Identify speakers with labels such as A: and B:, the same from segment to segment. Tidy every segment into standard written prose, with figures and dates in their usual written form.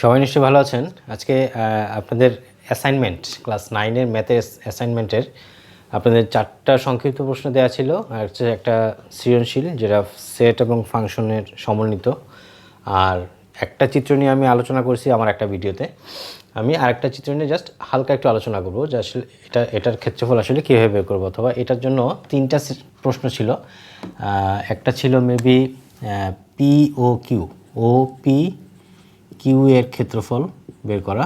A: সবাই নিশ্চয়ই ভালো আছেন। আজকে আপনাদের অ্যাসাইনমেন্ট ক্লাস 9-এর ম্যাথের অ্যাসাইনমেন্টের আপনাদের 4টা সংক্ষিপ্ত প্রশ্ন দেওয়া ছিল, আর হচ্ছে একটা সৃজনশীল যেটা সেট এবং ফাংশনের সমন্বিত, আর একটা চিত্র নিয়ে আমি আলোচনা করেছি আমার একটা ভিডিওতে। আমি আরেকটা চিত্র নিয়ে জাস্ট হালকা একটু আলোচনা করবো যে আসলে এটার ক্ষেত্রফল আসলে কীভাবে বের করবো, অথবা এটার জন্য 3টা প্রশ্ন ছিল। একটা ছিল maybe P O Q, O P Q এর ক্ষেত্রফল বের করা,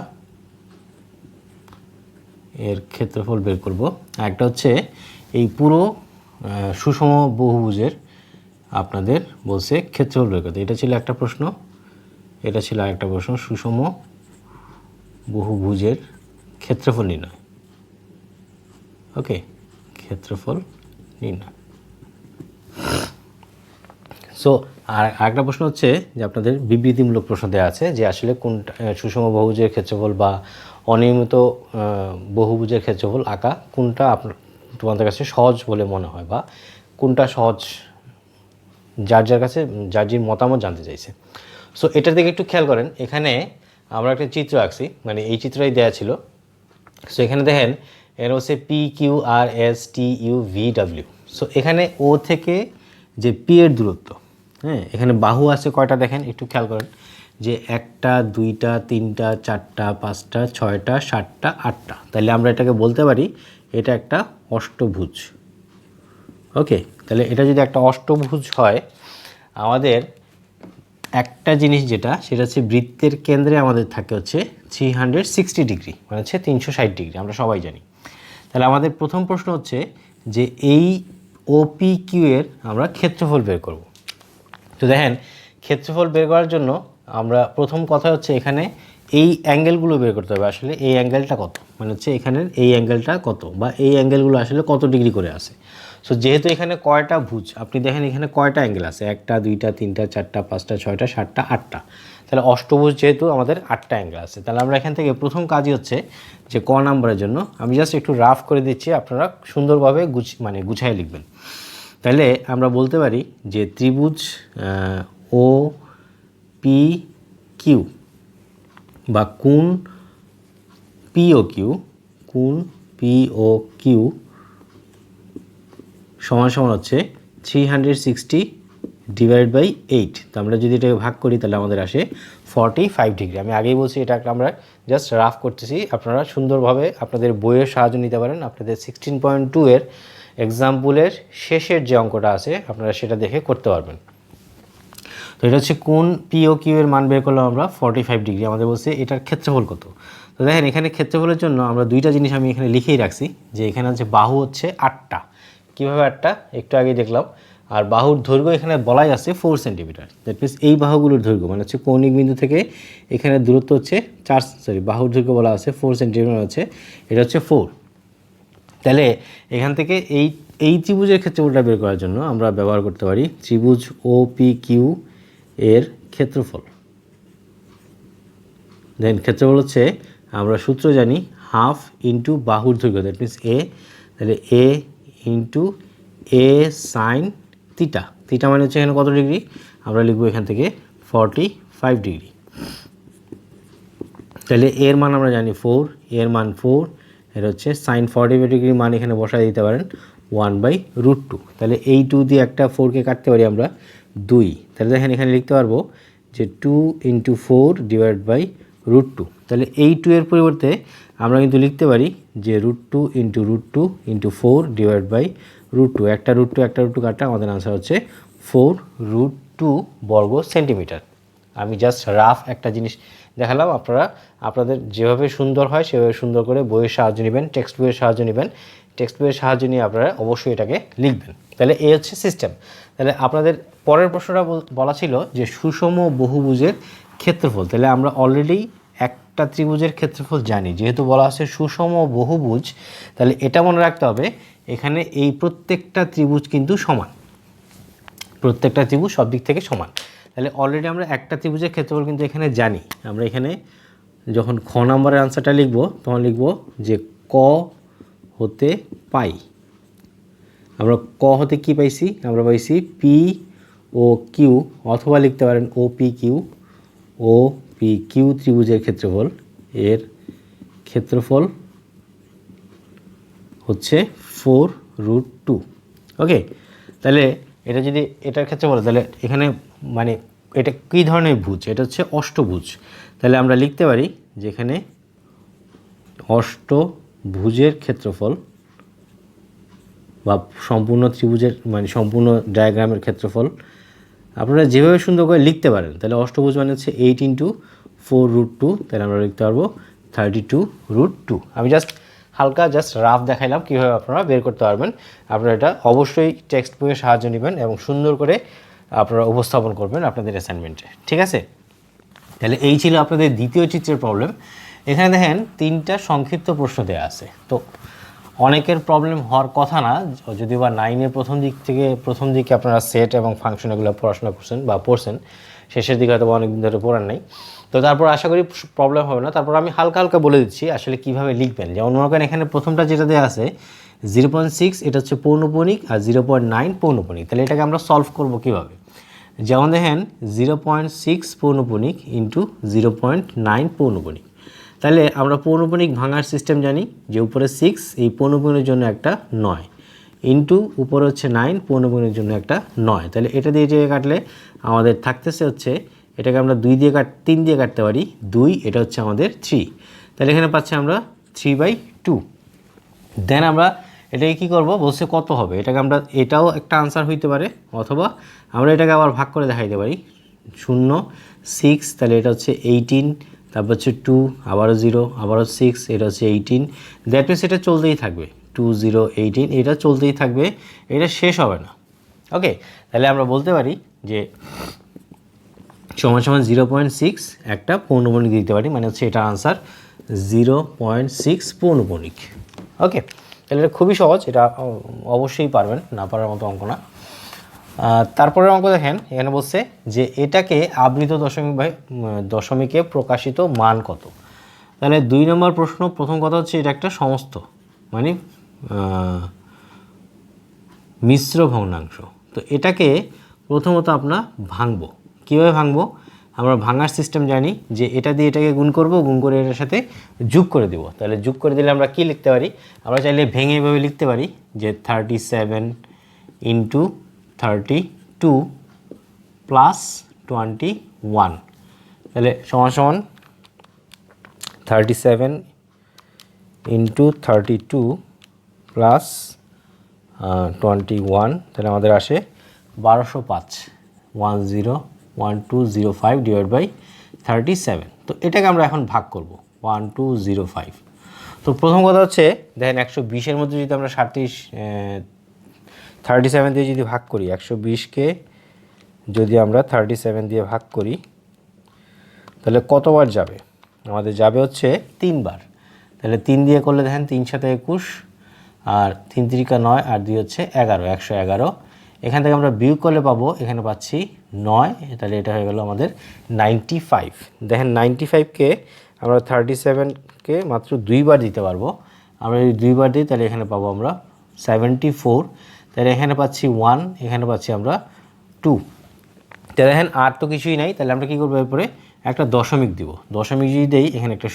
A: এর ক্ষেত্রফল বের করব। একটা হচ্ছে এই পুরো সুষম বহুভুজের আপনাদের বলছে ক্ষেত্রফল বের করতে। এটা ছিল একটা প্রশ্ন, এটা ছিল আরেকটা প্রশ্ন, সুষম বহুভুজের ক্ষেত্রফল নির্ণয়। ওকে, ক্ষেত্রফল নির্ণয়। সো আর আরেকটা প্রশ্ন হচ্ছে যে আপনাদের বিবৃতিমূলক প্রশ্ন দেওয়া আছে যে আসলে কোনটা সুষম বহুভুজের ক্ষেত্রফল বা অনিয়মিত বহুভুজের ক্ষেত্রফল আঁকা কোনটা তোমাদের কাছে সহজ বলে মনে হয়, বা কোনটা সহজ, যার কাছে যার মতামত জানতে চাইছে। সো এটার দিকে একটু খেয়াল করেন। এখানে আমরা একটা চিত্র আঁকছি, মানে এই চিত্রই দেওয়া ছিল। সো এখানে দেখেন এর হচ্ছে P Q R S T U V W. So এখানে ও থেকে যে পি এর দূরত্ব, হ্যাঁ, এখানে বাহু আছে কয়টা দেখেন একটু খেয়াল করেন, যে 1টা 2টা 3টা 4টা 5টা 6টা 7টা 8টা। তাহলে আমরা এটাকে বলতে পারি এটা একটা অষ্টভুজ। ওকে, তাহলে এটা যদি একটা অষ্টভুজ হয়, আমাদের একটা জিনিস যেটা সেটা হচ্ছে বৃত্তের কেন্দ্রে আমাদের থাকে হচ্ছে 360 ডিগ্রি, মানে হচ্ছে 360 ডিগ্রি, আমরা সবাই জানি। তাহলে আমাদের প্রথম প্রশ্ন হচ্ছে যে এই ওপি কিউ এর আমরা ক্ষেত্রফল বের করব। তো দেখেন, ক্ষেত্রফল বের করার জন্য আমরা প্রথম কথা হচ্ছে এখানে এই অ্যাঙ্গেলগুলো বের করতে হবে। আসলে এই অ্যাঙ্গেলটা কত, মানে হচ্ছে এখানের এই অ্যাঙ্গেলটা কত, বা এই অ্যাঙ্গেলগুলো আসলে কত ডিগ্রি করে আছে। সো যেহেতু এখানে কয়টা ভুজ, আপনি দেখেন এখানে কয়টা অ্যাঙ্গেল আছে, 1টা 2টা 3টা 4টা 5টা 6টা 7টা 8টা। তাহলে অষ্টভুজ যেহেতু আমাদের 8টা অ্যাঙ্গেল আছে, তাহলে আমরা এখান থেকে প্রথম কাজই হচ্ছে যে ক নাম্বারের জন্য আমি জাস্ট একটু রাফ করে দিচ্ছি, আপনারা সুন্দরভাবে গুছায় লিখবেন। তাহলে আমরা বলতে পারি যে ত্রিভুজ ও পি কিউ বা কোণ পি ও কিউ, কোণ পি ও কিউ সমান সমান হচ্ছে 360 ডিভাইড বাই 8। তো আমরা যদি এটাকে ভাগ করি তাহলে আমাদের আসে 45 ডিগ্রি। আমি আগেই বলছি এটাকে আমরা জাস্ট রাফ করতেছি, আপনারা সুন্দরভাবে আপনাদের বইয়ের সাহায্য নিতে পারেন। আপনাদের 16.2 এর এক্সাম্পলের শেষের যে অঙ্কটা আছে আপনারা সেটা দেখে করতে পারবেন। তো এটা হচ্ছে কোণ পি ও কিউ এর মান বের করলাম আমরা 45 ডিগ্রি। আমাদের বলছে এটার ক্ষেত্রফল কত। তো দেখেন এখানে ক্ষেত্রফলের জন্য আমরা দুইটা জিনিস আমি এখানে লিখেই রাখছি, যে এখানে হচ্ছে বাহু হচ্ছে 8টা। কীভাবে 8টা একটু আগে দেখলাম। আর বাহুর দৈর্ঘ্য এখানে বলাই আছে 4 সেন্টিমিটার। দ্যাট মিনস এই বাহুগুলোর দৈর্ঘ্য মানে হচ্ছে কৌণিক বিন্দু থেকে এখানে দূরত্ব হচ্ছে বাহুর দৈর্ঘ্য বলা আছে 4 সেন্টিমিটার, হচ্ছে এটা হচ্ছে 4। তাহলে এখান থেকে এই ত্রিভুজের ক্ষেত্রফলটা বের করার জন্য আমরা ব্যবহার করতে পারি ত্রিভুজ ও পি কিউ এর ক্ষেত্রফল। দেন ক্ষেত্রফল হচ্ছে আমরা সূত্র জানি হাফ ইন্টু বাহুর দৈর্ঘ্য, দ্যাট মিনস এ। তাহলে এ ইন্টু এ সাইন থিটা। থিটা মানে হচ্ছে এখানে কত ডিগ্রি, আমরা লিখবো এখান থেকে 45 ডিগ্রি। তাহলে এর মান আমরা জানি 4, এর মান 4, এর হচ্ছে সাইন 45 ডিগ্রি মান এখানে বসায় দিতে পারেন 1/√2। তাহলে এই 2 দিয়ে একটা 4কে কাটতে পারি আমরা 2। তাহলে দেখেন এখানে লিখতে পারবো যে 2 × 4 /√2। তাহলে এই 2 এর পরিবর্তে আমরা কিন্তু লিখতে পারি যে √2 × √2 × 4 /√2। একটা √2 একটা √2 কাটা আমাদের আনসার হচ্ছে 4√2 বর্গ সেন্টিমিটার। আমি জাস্ট রাফ একটা জিনিস দেখালাম, আপনারা আপনাদের যেভাবে সুন্দর হয় সেভাবে সুন্দর করে বইয়ের সাহায্য নেবেন, টেক্সট বইয়ের সাহায্য নেবেন। টেক্সট বইয়ের সাহায্য নিয়ে আপনারা অবশ্যই এটাকে লিখবেন। তাহলে এই হচ্ছে সিস্টেম। তাহলে আপনাদের পরের প্রশ্নটা বলা ছিল যে সুষম বহুভুজের ক্ষেত্রফল। তাহলে আমরা অলরেডি একটা ত্রিভুজের ক্ষেত্রফল জানি, যেহেতু বলা আছে সুষম বহুভুজ, তাহলে এটা মনে রাখতে হবে এখানে এই প্রত্যেকটা ত্রিভুজ কিন্তু সমান, প্রত্যেকটা ত্রিভুজ সব দিক থেকে সমান। তাহলে অলরেডি আমরা একটা ত্রিভুজের ক্ষেত্রফল কিন্তু এখানে জানি। আমরা এখানে যখন খ নম্বরের আনসারটা লিখব তখন লিখব যে ক হতে পাই। আমরা ক হতে কি পাইছি, আমরা পাইছি পি ও কিউ, অথবা লিখতে পারেন O P Q, O P Q ত্রিভুজের ক্ষেত্রফল এর ক্ষেত্রফল হচ্ছে 4√2। ওকে, তাহলে এটা যদি এটার ক্ষেত্রে বলে তাহলে এখানে মানে এটা কী ধরনের ভুজ, এটা হচ্ছে অষ্টভুজ। তাহলে আমরা লিখতে পারি যেখানে অষ্টভুজের ক্ষেত্রফল বা সম্পূর্ণ ত্রিভুজের মানে সম্পূর্ণ ডায়াগ্রামের ক্ষেত্রফল আপনারা যেভাবে সুন্দর করে লিখতে পারেন। তাহলে অষ্টভুজ মানে হচ্ছে 8 × 4√2, তাহলে আমরা লিখতে পারবো 32√2। আমি হালকা রাফ দেখাইলাম কীভাবে আপনারা বের করতে পারবেন। আপনারা এটা অবশ্যই টেক্সট বইয়ের সাহায্য নেবেন এবং সুন্দর করে আপনারা উপস্থাপন করবেন আপনাদের অ্যাসাইনমেন্টে, ঠিক আছে? তাহলে এই ছিল আপনাদের দ্বিতীয় চিত্রের প্রবলেম। এখানে দেখেন 3টা সংক্ষিপ্ত প্রশ্ন দেওয়া আছে। তো অনেকের প্রবলেম হওয়ার কথা না, যদিও বা 9-এর প্রথম দিকে আপনারা সেট এবং ফাংশন এগুলো পড়াশোনা করছেন বা পড়ছেন, শেষের দিকে হয়তো অনেকদিন ধরে পড়ার নাই। তো তারপর আশা করি প্রবলেম হবে না। তারপর আমি হালকা হালকা বলে দিচ্ছি আসলে কীভাবে লিখবেন। যেমন মনে করেন এখানে প্রথমটা যেটা দেওয়া আছে 0.6 এটা হচ্ছে পৌনঃপুনিক আর 0.9 পৌনঃপুনিক। তাহলে এটাকে আমরা সলভ করব কীভাবে? যেমন দেখেন 0.6 পৌনঃপুনিক ইন্টু 0.9 পৌনঃপুনিক। তাহলে আমরা পৌনঃপুনিক ভাঙার সিস্টেম জানি যে উপরে 6 এই পৌনঃপুনিকের জন্য একটা 9 ইন্টু উপরে হচ্ছে 9 পৌনঃপুনিকের জন্য একটা 9। তাহলে এটা দিয়ে কাটলে আমাদের থাকতেছে হচ্ছে এটাকে আমরা 3 দিয়ে কাটতে পারি 2, এটা হচ্ছে আমাদের 3। তাহলে এখানে পাচ্ছি আমরা 3/2। দেন আমরা এটাকে কী করব বলছে কত হবে, এটাকে আমরা এটাও একটা আনসার হইতে পারে, অথবা আমরা এটাকে আবার ভাগ করে দেখাইতে পারি 0 6, তাহলে এটা হচ্ছে 18, তারপর হচ্ছে 2, আবারও 0, আবারও 6, এটা হচ্ছে 18। দ্যাট মিনস এটা চলতেই থাকবে 2 0 18, এটা চলতেই থাকবে, এটা শেষ হবে না। ওকে, তাহলে আমরা বলতে পারি যে সমান 0.6 একটা পৌনঃপুনিক দিতে পারি, মানে হচ্ছে এটা আনসার 0.6 পৌনঃপুনিক। ওকে, তাহলে এটা খুবই সহজ, এটা অবশ্যই পারবেন, না পারার মতো অঙ্ক না। তারপরের অঙ্ক দেখেন এখানে বলছে যে এটাকে আবৃত দশমিকে প্রকাশিত মান কত। তাহলে 2 নম্বর প্রশ্ন, প্রথম কথা হচ্ছে এটা একটা সমস্ত মানে মিশ্র ভগ্নাংশ। তো এটাকে প্রথমত আমরা ভাঙবো। কীভাবে ভাঙবো? আমরা ভাঙার সিস্টেম জানি যে এটা দিয়ে এটাকে গুণ করব, গুণ করে এটার সাথে যোগ করে দেব। তাহলে যোগ করে দিলে আমরা কি লিখতে পারি? আমরা চাইলে ভেঙে এভাবে লিখতে পারি যে 37 × 32 প্লাস 21। তাহলে সমান 37 × 32 প্লাস 21, তাহলে আমাদের আসে 1205 101205/37। তো এটাকে আমরা এখন ভাগ করব 1205। তো প্রথম কথা হচ্ছে দেখেন 120-এর মধ্যে যদি আমরা 37 দিয়ে যদি ভাগ করি, 120-কে যদি আমরা 37 দিয়ে ভাগ করি তাহলে কতবার যাবে? আমাদের যাবে হচ্ছে 3 বার। তাহলে 3 দিয়ে করলে দেখেন 3 × 7 = 21, আর 3 × 3 = 9, আর 2 হচ্ছে 11, 111। এখান থেকে আমরা বিয়োগ করলে পাবো, এখানে পাচ্ছি 9, তাহলে এটা হয়ে গেল আমাদের 95। দেখেন 95-কে আমরা 37-কে মাত্র 2 বার দিতে পারবো। আমরা যদি 2 বার দিই তাহলে এখানে পাবো আমরা 74, তাহলে এখানে পাচ্ছি 1, এখানে পাচ্ছি আমরা 2। তাহলে দেখেন আর তো কিছুই নাই, তাহলে আমরা কী করবো? এরপরে একটা দশমিক দিব। দশমিক যদি দেই এখানে একটা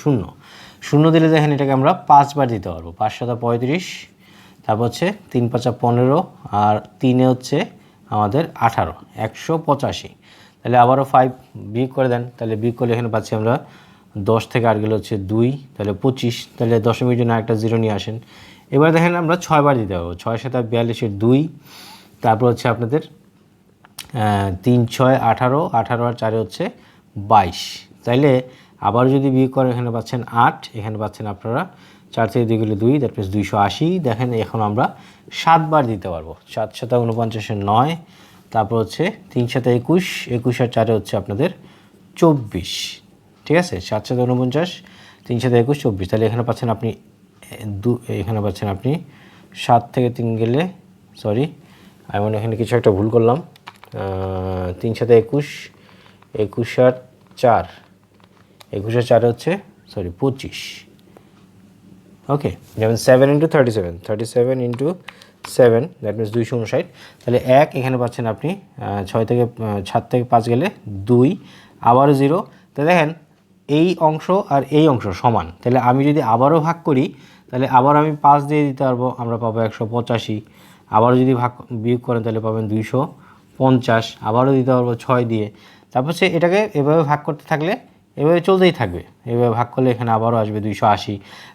A: শূন্য দিলে দেখেন এটাকে আমরা 5 বার দিতে পারবো। 5 × 7 = 35, তারপর হচ্ছে 3 × 5 = 15, আর 3-এ হচ্ছে আমাদের 18, 185। তাহলে আবারও 5 বিয়োগ করে দেন, তাহলে বিয়োগ করলে এখানে পাচ্ছি আমরা 10 থেকে আর গেলে হচ্ছে 2, তাহলে 25। তাহলে দশমিকের জন্য একটা 0 নিয়ে আসেন। এবার দেখেন আমরা 6 বার দিতে পারবো। 6 × 7 = 42, 2, তারপর হচ্ছে আপনাদের 3 × 6 = 18, 18 আর 4 হচ্ছে 22। তাইলে আবার যদি বিয়োগ করেন এখানে পাচ্ছেন 8, এখানে পাচ্ছেন আপনারা 4 থেকে 2 গেলে 2, দ্যাট মিনস 280। দেখেন এখন আমরা 7 বার দিতে পারবো। 7 × 7 = 49, 9, তারপর হচ্ছে 3 × 7 = 21, 21 আর 4 হচ্ছে আপনাদের 24। ঠিক আছে, 7 × 7 = 49, 3 × 7 = 21, 24। তাহলে এখানে পাচ্ছেন আপনি এখানে পাচ্ছেন আপনি 7 থেকে 3 গেলে, সরি আমি মনে এখানে কিছু একটা ভুল করলাম। 3 × 7 = 21, 21 আর 4, 21 আর 4 হচ্ছে 25। ওকে, যেমন 7 × 37, 37 × 7, দ্যাট মিনস 259। তাহলে 1 এখানে পাচ্ছেন আপনি 7 থেকে 5 গেলে 2, আবারও 0। তো দেখেন এই অংশ আর এই অংশ সমান, তাহলে আমি যদি আবারও ভাগ করি তাহলে আবার আমি 5 দিয়ে দিতে পারবো, আমরা পাবো 185। আবারও যদি বিয়োগ করেন তাহলে পাবেন 250, আবারও দিতে পারবো 6 দিয়ে। তারপর সে এটাকে এভাবে ভাগ করতে থাকলে এভাবে চলতেই থাকবে। এভাবে ভাগ করলে এখানে আবারও আসবে 280,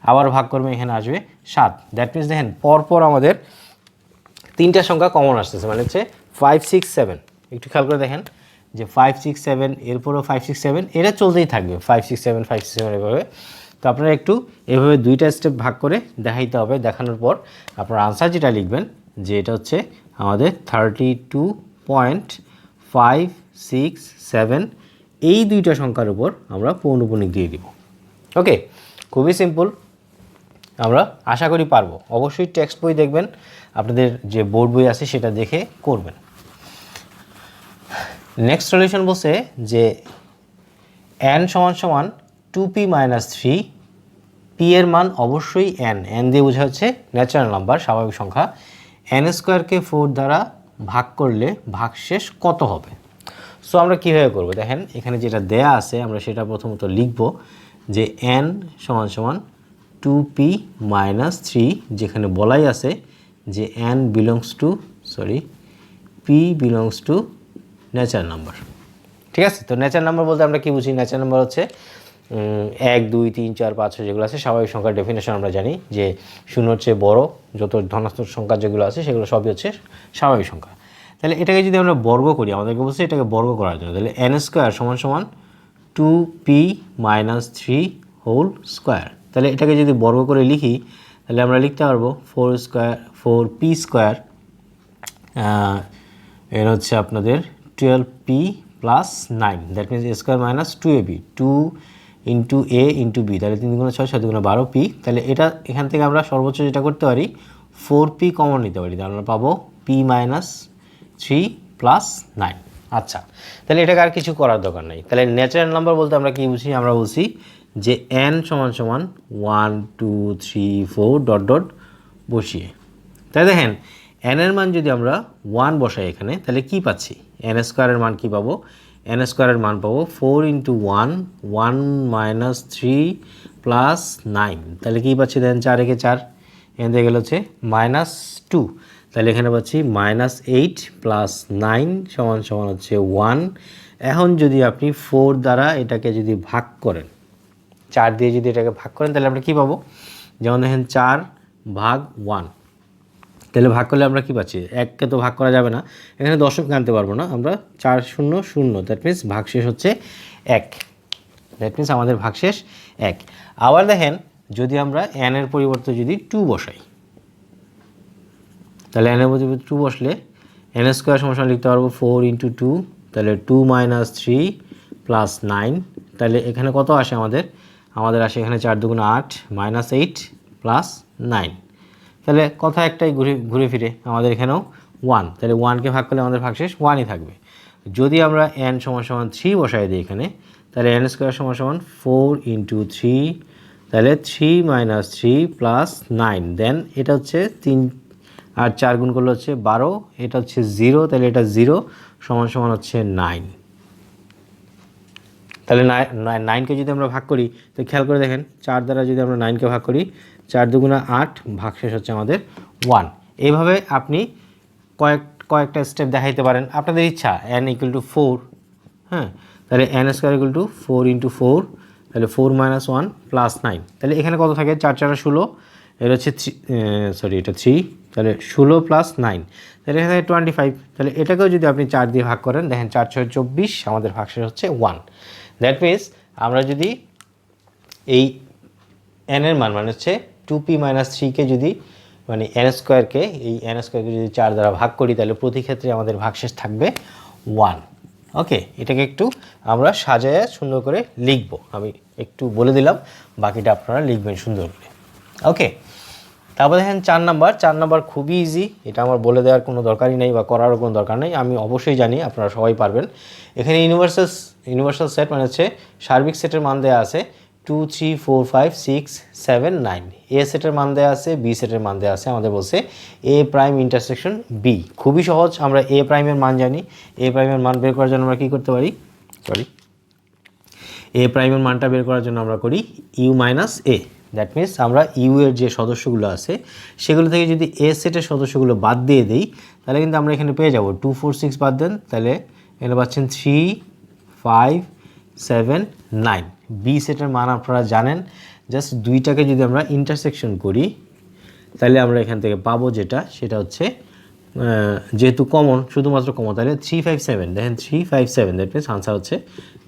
A: আবার ভাগ করবে এখানে আসবে 7। দ্যাট মিনস দেখেন পরপর আমাদের 3টা সংখ্যা কমন আসতেছে, মানে হচ্ছে 5 6 7। একটু খেয়াল করে দেখেন যে 5 6 7, এরপরও 5 6 7, এটা চলতেই থাকবে 5 6 7 5 6 7 এভাবে। তো আপনারা একটু এভাবে 2টা স্টেপ ভাগ করে দেখাইতে হবে। দেখানোর পর আপনার আনসার যেটা লিখবেন যে এটা হচ্ছে আমাদের 32.567, এই 2টা সংখ্যার উপর আমরা পৌনঃপুনিক দিয়ে দিব। ওকে, খুবই সিম্পল, আমরা আশা করি পারবো। অবশ্যই টেক্সট বই দেখবেন, আপনাদের যে বোর্ড বই আছে সেটা দেখে করবেন। নেক্সট সলিউশন বলছে যে n সমান 2p - 3, p এর মান অবশ্যই n দিয়ে বোঝা হচ্ছে ন্যাচারাল নাম্বার, স্বাভাবিক সংখ্যা। n স্কোয়ারকে 4 দ্বারা ভাগ করলে ভাগশেষ কত হবে? সো আমরা কীভাবে করবো দেখেন, এখানে যেটা দেয়া আছে আমরা সেটা প্রথমত লিখব যে n সমান 2p - 3, যেখানে বলাই আছে যে p belongs to natural number. ঠিক আছে, তো ন্যাচারাল নাম্বার বলতে আমরা কি বুঝি? ন্যাচারাল নাম্বার হচ্ছে 1 2 3 4 5 6 যেগুলো আছে স্বাভাবিক সংখ্যার ডেফিনেশন আমরা জানি যে 0 চেয়ে বড় যত ধনাত্মক সংখ্যা যেগুলো আছে সেগুলো সবই হচ্ছে স্বাভাবিক সংখ্যা। তাহলে এটাকে যদি আমরা বর্গ করি, আমাদেরকে বলছে এটাকে বর্গ করার জন্য, তাহলে n স্কোয়ার সমান 2p - 3 হোল স্কোয়ার। তাহলে এটাকে যদি বর্গ করে লিখি তাহলে আমরা লিখতে পারবো 4p স্কোয়ার, এর হচ্ছে আপনাদের 12p + 9, that means a square minus 2ab, 2 into a into b, তাহলে 3 × 6 7 × 12p। তাহলে এটা এখান থেকে আমরা সর্বোচ্চ যেটা করতে পারি 4p কমন নিতে পারি, তাহলে আমরা পাবো p - 3 + 9। আচ্ছা, তাহলে এটাকে আর কিছু করার দরকার নেই। তাহলে ন্যাচারাল নাম্বার বলতে আমরা কি বুঝি? আমরা বলছি যে n সমান 1 2 3 4 ডট ডট বসিয়ে। তাই দেখেন n এর মান যদি আমরা 1 বসাই এখানে তাহলে কি পাচ্ছি? n স্কোয়ারের মান কি পাবো? n স্কোয়ারের মান পাবো 4 × 1 1 - 3 + 9, তাহলে কি পাচ্ছি? দেখেন 4 একে 4, এখান থেকে গেলে হচ্ছে -2, তাহলে এখানে পাচ্ছি -8 + 9 সমান হচ্ছে 1। এখন যদি আপনি 4 দ্বারা এটাকে যদি ভাগ করেন, 4 দিয়ে যদি এটাকে ভাগ করেন তাহলে আমরা কী পাবো? যেমন দেখেন 4/1, তাহলে ভাগ করলে আমরা কি পাচ্ছি? 1কে তো ভাগ করা যাবে না, এখানে দশমিক আনতে পারবো না আমরা, 4 0 0, দ্যাট মিনস ভাগশেষ হচ্ছে 1, দ্যাট মিনস আমাদের ভাগশেষ 1। আবার দেখেন যদি আমরা n এর পরিবর্তে যদি 2 বসাই, তাহলে n এর পরিবর্তে 2 বসলে n স্কোয়ার সমান লিখতে পারবো 4 × 2, তাহলে 2 - 3 + 9, তাহলে এখানে কত আসে আমাদের আসে এখানে 4 2 8 -8 + 9, তাহলে কথা একটাই ঘুরে ফিরে আমাদের এখানেও 1, তাহলে 1কে ভাগ করলে আমাদের ভাগশেষ 1ই থাকবে। যদি আমরা n সমান 3 বসাই দিই এখানে, তাহলে n স্কোয়ার সমান 4 × 3, তাহলে 3 - 3 + 9, দেন এটা হচ্ছে 3 আর 4 গুণ করলে হচ্ছে 12, এটা হচ্ছে 0, তাহলে এটা 0 সমান হচ্ছে 9। তাহলে 9কে যদি আমরা ভাগ করি তো খেয়াল করে দেখেন 4 দ্বারা যদি আমরা 9কে ভাগ করি, 4 2 8, ভাগশেষ হচ্ছে আমাদের 1। এইভাবে আপনি কয়েকটা স্টেপ দেখাইতে পারেন, আপনাদের ইচ্ছা। n = 4, হ্যাঁ, তাহলে n স্কোয়ার = 4 × 4, তাহলে 4 - 1 + 9, তাহলে এখানে কত থাকে? 4 4 16, এর হচ্ছে এটা 3, তাহলে 16 + 9, তাহলে এখানে 25, তাহলে এটাকেও যদি আপনি 4 দিয়ে ভাগ করেন দেখেন 4 6 24, আমাদের ভাগশেষ হচ্ছে 1। দ্যাট মিনস আমরা যদি এই n এর মান মানে হচ্ছে 2p - 3কে যদি মানে n স্কোয়ারকে যদি 4 দ্বারা ভাগ করি তাহলে প্রতি ক্ষেত্রে আমাদের ভাগশেষ থাকবে 1। ওকে, এটাকে একটু আমরা সাজায় সুন্দর করে লিখব, আমি একটু বলে দিলাম, বাকিটা আপনারা লিখবেন সুন্দর করে। ওকে, তারপর দেখেন 4 নাম্বার খুবই ইজি, এটা আমার বলে দেওয়ার কোনো দরকারই নেই বা করারও কোনো দরকার নেই, আমি অবশ্যই জানি আপনারা সবাই পারবেন। এখানে ইউনিভার্সাল সেট মানে হচ্ছে সার্বিক সেটের মান দেওয়া আছে 2 3 4 5 6 7 9, এ সেটের মান দেওয়া আছে, বি সেটের মান দেওয়া আছে, আমাদের বলছে এ প্রাইম ইন্টারসেকশন বি। খুবই সহজ, আমরা এ প্রাইমের মান জানি, এ প্রাইমের মান বের করার জন্য আমরা কী করতে পারি? এ প্রাইমের মানটা বের করার জন্য আমরা করি U minus A. That means আমরা ইউ এর যে সদস্যগুলো আছে সেগুলো থেকে যদি এ সেটের সদস্যগুলো বাদ দিয়ে দিই তাহলে কিন্তু আমরা এখানে পেয়ে যাব 2 4 6 বাদ দেন তাহলে এখানে পাচ্ছেন 3 5 7 9। বি সেটের মান আপনারা জানেন, জাস্ট দুইটাকে যদি আমরা ইন্টারসেকশন করি তাহলে আমরা এখান থেকে পাবো যেটা সেটা হচ্ছে যেহেতু কমন, শুধুমাত্র কমন, তাহলে 3 5 7। দেখেন 3 5 7, দ্যাট মিনস আনসার হচ্ছে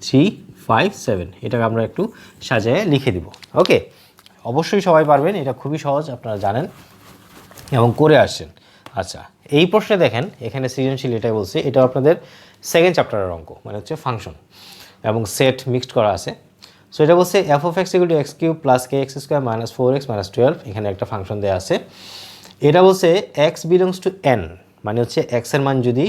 A: 3 5 7। এটাকে আমরা একটু সাজিয়ে লিখে দিব। ওকে, অবশ্যই সবাই পারবেন, এটা খুবই সহজ, আপনারা জানেন এবং করে আসছেন। আচ্ছা, এই প্রশ্নে দেখেন এখানে সৃজনশীল এটাই বলছে, এটা আপনাদের সেকেন্ড চ্যাপ্টারের অঙ্ক, মানে হচ্ছে ফাংশন এবং সেট মিক্সড করা আছে। সো এটা বলছে F of x equal to x cube plus k x square minus 4x minus 12। এখানে একটা ফাংশন দেওয়া আছে। এটা বলছে এক্স বিলংস টু এন, মানে হচ্ছে এক্সের মান যদি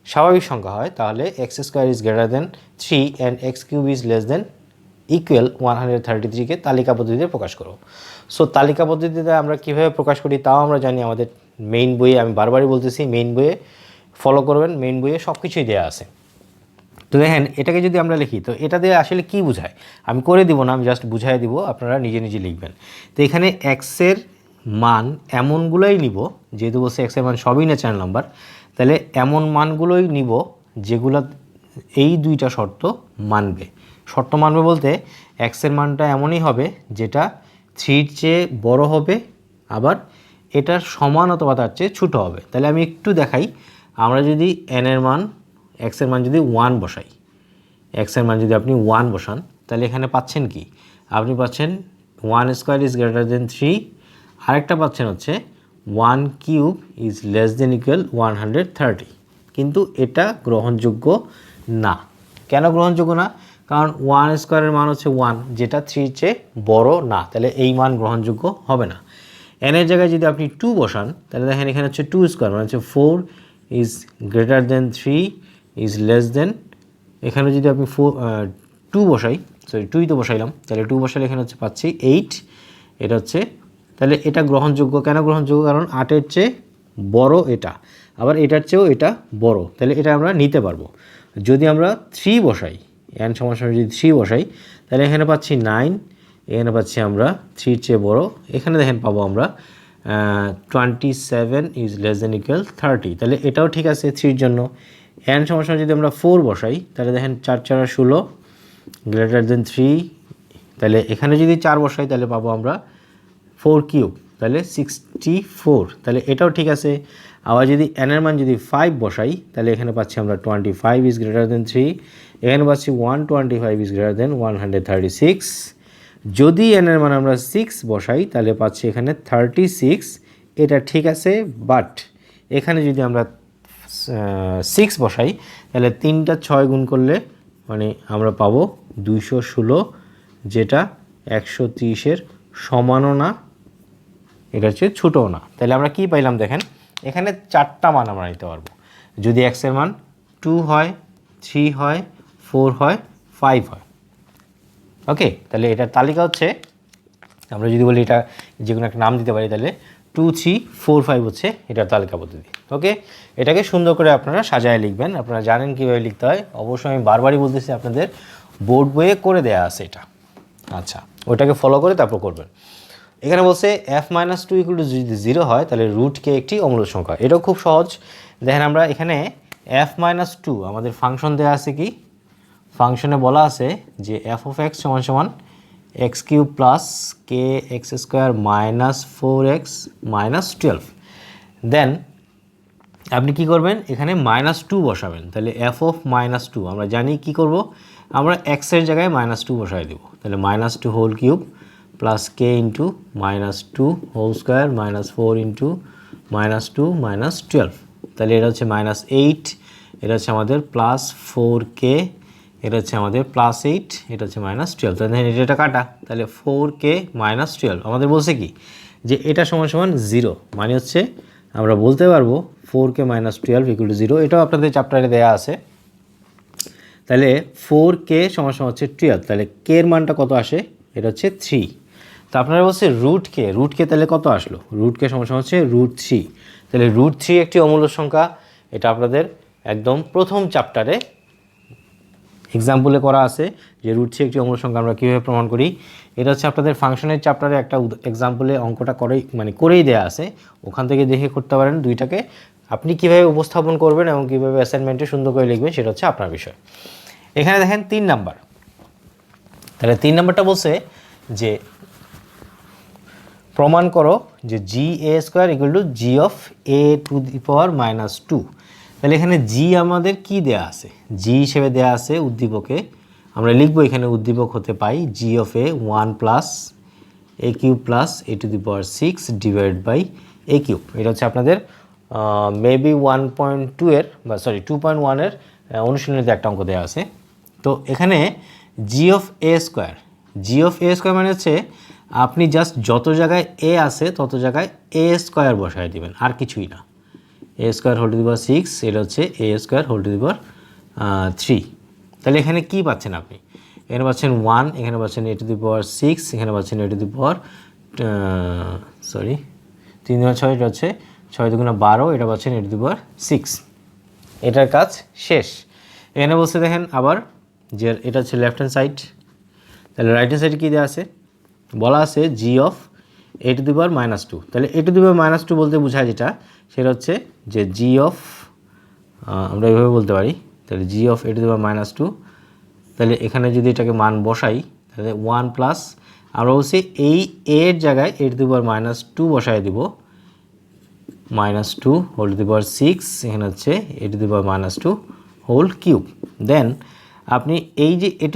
A: স্বাভাবিক সংখ্যা হয় তাহলে x square is greater than 3 and x cube is less than equal 133কে তালিকা পদ্ধতিতে প্রকাশ করো। সো তালিকা পদ্ধতিতে আমরা কীভাবে প্রকাশ করি তাও আমরা জানি, আমাদের মেইন বইয়ে, আমি বারবারই বলতেছি মেইন বইয়ে ফলো করবেন, মেইন বইয়ে সব কিছুই দেওয়া আছে। তো দেখেন এটাকে যদি আমরা লিখি তো এটা দিয়ে আসলে কি বোঝায় আমি করে দিব না, আমি জাস্ট বুঝাই দিব, আপনারা নিজে নিজে লিখবেন। তো এখানে এক্সের মান এমনগুলোই নিব, যেহেতু বলছে এক্সের মান সবই ন্যাচারাল নাম্বার, তাহলে এমন মানগুলোই নিব যেগুলো এই দুইটা শর্ত মানবে। শর্ত মানবে বলতে এক্সের মানটা এমনই হবে যেটা 3-র চেয়ে বড় হবে, আবার এটার সমান অথবা তার চেয়ে ছোটো হবে। তাহলে আমি একটু দেখাই, আমরা যদি এনের মান, এক্সের মান যদি 1 বসাই, এক্সের মান যদি আপনি 1 বসান তাহলে এখানে পাচ্ছেন কি, আপনি পাচ্ছেন 1 স্কোয়ার ইজ গ্রেটার দেন 3, আরেকটা পাচ্ছেন হচ্ছে 1 cube is less than equal 130। কিন্তু এটা গ্রহণযোগ্য না। কেন গ্রহণযোগ্য না? কারণ 1 স্কোয়ারের মান হচ্ছে 1, যেটা 3-র চেয়ে বড় না, তাহলে এই মান গ্রহণযোগ্য হবে না। এনের জায়গায় যদি আপনি 2 বসান তাহলে দেখেন এখানে হচ্ছে 2 স্কোয়ার, মানে হচ্ছে 4 is greater than 3 is less দেন, এখানে যদি আপনি 2 বসাই, সরি 2ই তো বসাইলাম, তাহলে 2 বসালে এখানে হচ্ছে পাচ্ছি 8। এটা হচ্ছে, তাহলে এটা গ্রহণযোগ্য। কেন গ্রহণযোগ্য? কারণ 8-এর চেয়ে বড় এটা, আবার এটার চেয়েও এটা বড়, তাহলে এটা আমরা নিতে পারবো। যদি আমরা 3 বসাই, এন সমান যদি 3 বসাই তাহলে এখানে পাচ্ছি 9, এখানে পাচ্ছি আমরা 3-র চেয়ে বড়, এখানে দেখেন পাবো আমরা 27 ইজ লেস দেন ইকুয়াল 30, তাহলে এটাও ঠিক আছে 3-র জন্য। এন সমান যদি আমরা 4 বসাই তাহলে দেখেন 4 4 16 গ্রেটার দেন 3, তাহলে এখানে যদি 4 বসাই তাহলে পাবো আমরা 4 কিউব, তাহলে 64, তাহলে এটাও ঠিক আছে। আবার যদি এনের মান যদি 5 বসাই তাহলে এখানে পাচ্ছি আমরা 25 ইজ গ্রেটার দেন 3, এখানে পাচ্ছি 125 ইজ গ্রেটার দেন 136। যদি এনের মান আমরা 6 বসাই তাহলে পাচ্ছি এখানে 36, এটা ঠিক আছে। বাট এখানে যদি আমরা 6 বসাই তাহলে 3টা 6 গুণ করলে মানে আমরা পাবো 216, যেটা 130-এর সমানও না, এটা হচ্ছে ছোটও না। তাহলে আমরা কি পাইলাম দেখেন, এখানে 4টা মান আমরা নিতে পারবো। যদি এক্সের মান 2 হয়, 3 হয়, 4 হয়, 5 হয়। ওকে, তাহলে এটার তালিকা হচ্ছে, আমরা যদি বলি এটা যে কোনো একটা নাম দিতে পারি, তাহলে 2 3 4 5 হচ্ছে এটার তালিকা পদ্ধতি। ওকে, এটাকে সুন্দর করে আপনারা সাজায় লিখবেন, আপনারা জানেন কীভাবে লিখতে হয়। অবশ্যই আমি বারবারই বলতেছি, আপনাদের বোর্ড বইয়ে করে দেয়া আছে এটা। আচ্ছা, ওইটাকে ফলো করে তারপর করবেন। এখানে বলছে f মাইনাস 2 ইকুয়াল টু যদি 0 হয় তাহলে রুট কে একটি অমূল্য সংখ্যা। এটাও খুব সহজ। দেখেন আমরা এখানে f মাইনাস 2 আমাদের ফাংশন দেওয়া আছে, কি ফাংশনে বলা আছে যে f অফ এক্স সমান সমান x cube plus k x square minus 4x minus 12। Then আপনি কি করবেন, এখানে -2 বসাবেন। তাহলে f অফ -2 আমরা জানি কি করব, আমরা x এর জায়গায় -2 বসাই দেব। তাহলে -2 whole cube plus k into -2 whole square minus 4 into -2 minus 12। তাহলে এটা হচ্ছে -8, এটা হচ্ছে আমাদের প্লাস 4k, এটা হচ্ছে আমাদের প্লাস 8, এটা হচ্ছে -12। তাহলে এটা কাটা, তাহলে 4k মাইনাস 12 আমাদের বলছে কি যে এটা সমান সমান 0, মানে হচ্ছে আমরা বলতে পারবো 4k মাইনাস 12 ইকুয়াল টু 0। এটাও আপনাদের চ্যাপ্টারে দেওয়া আছে। তাহলে 4k সমান সমান হচ্ছে 12, তাহলে k এর মানটা কত আসে, এটা হচ্ছে 3। তো আপনারা বলছে রুট কে তাহলে কত আসলো, রুট কে সমান সমান হচ্ছে √3। তাহলে √3 একটি অমূল্য সংখ্যা, এটা আপনাদের একদম প্রথম চ্যাপ্টারে এক্সাম্পলে করা আছে যে √3 একটি অম্ল সংখ্যা আমরা কীভাবে প্রমাণ করি। এটা হচ্ছে আপনাদের ফাংশনের চ্যাপ্টারে একটা এক্সাম্পলে অঙ্কটা করেই দেয়া আছে, ওখান থেকে দেখে করতে পারেন। দুইটাকে আপনি কীভাবে উপস্থাপন করবেন এবং কীভাবে অ্যাসাইনমেন্টে সুন্দর করে লিখবেন সেটা হচ্ছে আপনার বিষয়। এখানে দেখেন 3 নাম্বার, তাহলে 3 নাম্বারটা বলছে যে প্রমাণ করো যে GA² = G(a⁻²)। তাহলে এখানে জি আমাদের কি দেয়া আছে, জি হিসেবে দেয়া আছে উদ্দীপকে, আমরা লিখবো এখানে উদ্দীপক হতে পাই G(a) 1 + a³ + a⁶ / a³। এটা হচ্ছে আপনাদের মেবি 1.2 এর বা 2.1 এর অনুশীলনীতে একটা অঙ্ক দেওয়া আছে। তো এখানে G(a²) মানে হচ্ছে আপনি জাস্ট যত জায়গায় এ আছে তত জায়গায় a² বসায় দিবেন, আর কিছুই না। a²⁶, এটা হচ্ছে a²⁻3। তাহলে এখানে কি পাচ্ছেন আপনি? এখানে পাচ্ছেন 1, এখানে পাচ্ছেন a⁶, এখানে পাচ্ছেন a⁻3 × 6, এটা হচ্ছে 6 × 12, এটা পাচ্ছেন a⁶। এটার কাজ শেষ। এখানে বলছে দেখেন আবার যে এটা হচ্ছে লেফট হ্যান্ড সাইড, তাহলে রাইট হ্যান্ড সাইডে কী দেওয়া আছে, বলা আছে G(a⁻²). তাহলে a⁻² বলতে বোঝায় যেটা, সেটা হচ্ছে যে আমরা এইভাবে বলতে পারি, তাহলে G(a⁻²). তাহলে এখানে যদি এটাকে মান বসাই তাহলে 1 প্লাস আমরা বলছি এই এর জায়গায় a⁻² বসায় দিব, -2^6, এখানে হচ্ছে a⁻²3। দেন আপনি এই যে a⁻²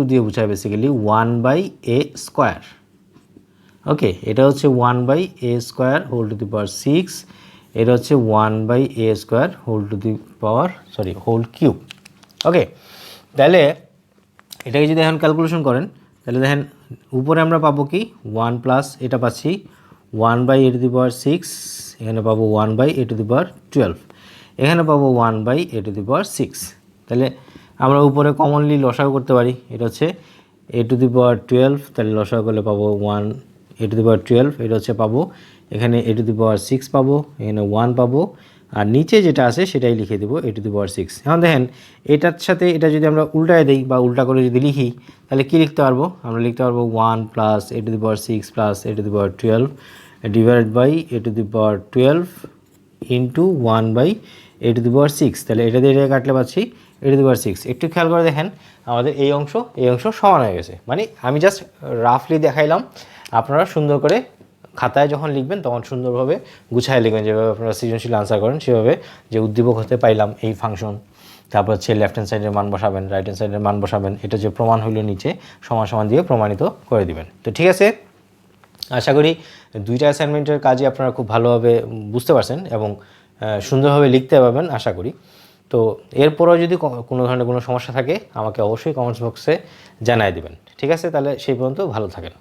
A: দিয়ে বোঝায় বেসিক্যালি 1/a²। ওকে, এটা হচ্ছে 1/a²⁶, এটা হচ্ছে 1/a²3। ওকে, তাহলে এটাকে যদি এখন ক্যালকুলেশন করেন তাহলে দেখেন উপরে আমরা পাবো কি 1 প্লাস এটা পাচ্ছি 1/a⁶, এখানে পাবো 1/a², এখানে পাবো 1/a²। তাহলে আমরা উপরে কমনলি লসাগু করতে পারি, এটা হচ্ছে a², তাহলে লসাগু করলে পাবো 1/a², এটা হচ্ছে পাবো এখানে a⁶ পাবো, এখানে 1 পাবো, আর নিচে যেটা আছে সেটাই লিখে দেবো a⁶। এখন দেখেন এটার সাথে এটা যদি আমরা উল্টায় দিই বা উল্টা করে যদি লিখি তাহলে কি লিখতে পারবো, আমরা লিখতে পারবো 1 + a⁶ + a⁴ divided by a⁴ into 1/a⁶। তাহলে এটা দিয়ে এটা কাটলে পাচ্ছি a⁶। একটু খেয়াল করে দেখেন আমাদের এই অংশ সমান হয়ে গেছে। মানে আমি জাস্ট রাফলি দেখাইলাম, আপনারা সুন্দর করে খাতায় যখন লিখবেন তখন সুন্দরভাবে গুছায় লিখবেন, যেভাবে আপনারা সৃজনশীল আনসার করেন সেভাবে। যে উদ্দীপক হতে পাইলাম এই ফাংশন, তারপর হচ্ছে লেফট হ্যান্ড সাইডের মান বসাবেন, রাইট হ্যান্ড সাইডের মান বসাবেন, এটা যে প্রমাণ হইল নিচে সমান দিয়ে প্রমাণিত করে দিবেন। তো ঠিক আছে, আশা করি দুইটা অ্যাসাইনমেন্টের কাজই আপনারা খুব ভালোভাবে বুঝতে পারছেন এবং সুন্দরভাবে লিখতে পারবেন আশা করি। তো এরপরও যদি কোনো ধরনের কোনো সমস্যা থাকে আমাকে অবশ্যই কমেন্টস বক্সে জানাই দিবেন। ঠিক আছে, তাহলে সেই পর্যন্ত ভালো থাকেন।